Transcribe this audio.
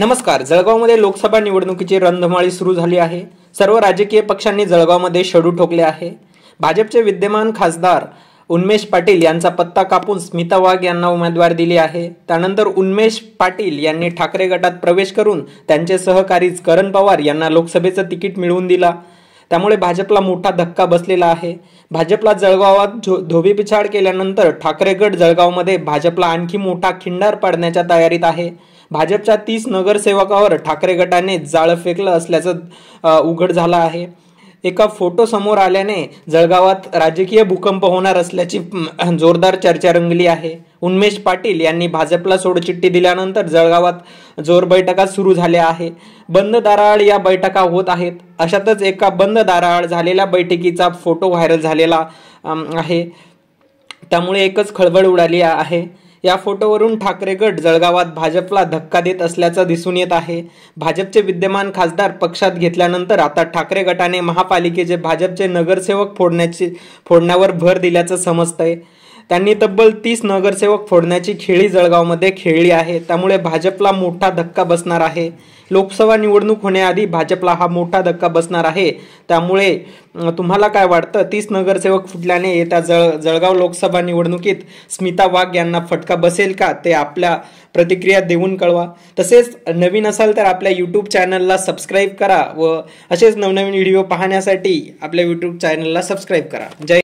नमस्कार. जळगावमध्ये लोकसभा निवडणुकीची रणधुमाळी सुरू झाली आहे. सर्व राजकीय पक्षांनी जळगावमध्ये शेडू ठोकले आहे. भाजपचे विद्यमान खासदार उन्मेष पाटील यांचा पत्ता कापून स्मिता वाघ यांना उमेदवारी दिली आहे. त्यानंतर उन्मेष पाटील यांनी ठाकरे गटात प्रवेश करून त्यांचे सहकारी करण पवार यांना लोकसभेचं तिकीट मिळवून दिला. त्यामुळे भाजपला मोठा धक्का बसलेला आहे. भाजपला जळगावात धोबीपछाड केल्यानंतर ठाकरे गट जळगावमध्ये भाजपला आणखी मोठा खिंडार पाडण्याच्या तयारीत आहे. भाजपच्या 30 नगरसेवकावर ठाकरे गटाने जाळं फेकलं असल्याचं उघड झालं आहे. एका फोटो समोर आल्याने जळगावात राजकीय भूकंप होणार असल्याची जोरदार चर्चा रंगली आहे. उन्मेष पाटील यांनी भाजपला सोडचिठ्ठी दिल्यानंतर जळगावात जोर बैठका सुरू झाल्या आहे. बंद दाराआड या बैठका होत आहेत. अशातच एका बंद दाराआड झालेल्या बैठकीचा फोटो व्हायरल झालेला आहे. त्यामुळे एकच खळबळ उडाली आहे. या फोटोवरून ठाकरे गट जळगावात भाजपला धक्का देत असल्याचं दिसून येत आहे. भाजपचे विद्यमान खासदार पक्षात घेतल्यानंतर आता ठाकरे गटाने महापालिकेचे भाजपचे नगरसेवक फोडण्यावर भर दिल्याचं समजतंय. त्यांनी तब्बल 30 नगरसेवक फोडण्याची खेळी जळगावमध्ये खेळली आहे. त्यामुळे भाजपला मोठा धक्का बसणार आहे. लोकसभा निवडणूक होण्याआधी भाजपला हा मोठा धक्का बसणार आहे. त्यामुळे तुम्हाला काय वाटतं? 30 नगरसेवक फुटल्याने येत्या जळगाव लोकसभा निवडणुकीत स्मिता वाघ यांना फटका बसेल का? ते आपल्या प्रतिक्रिया देऊन कळवा. तसेच नवीन असाल तर आपल्या यूट्यूब चॅनलला सबस्क्राईब करा व असेच नवनवीन व्हिडिओ पाहण्यासाठी आपल्या यूट्यूब चॅनलला सबस्क्राईब करा. जय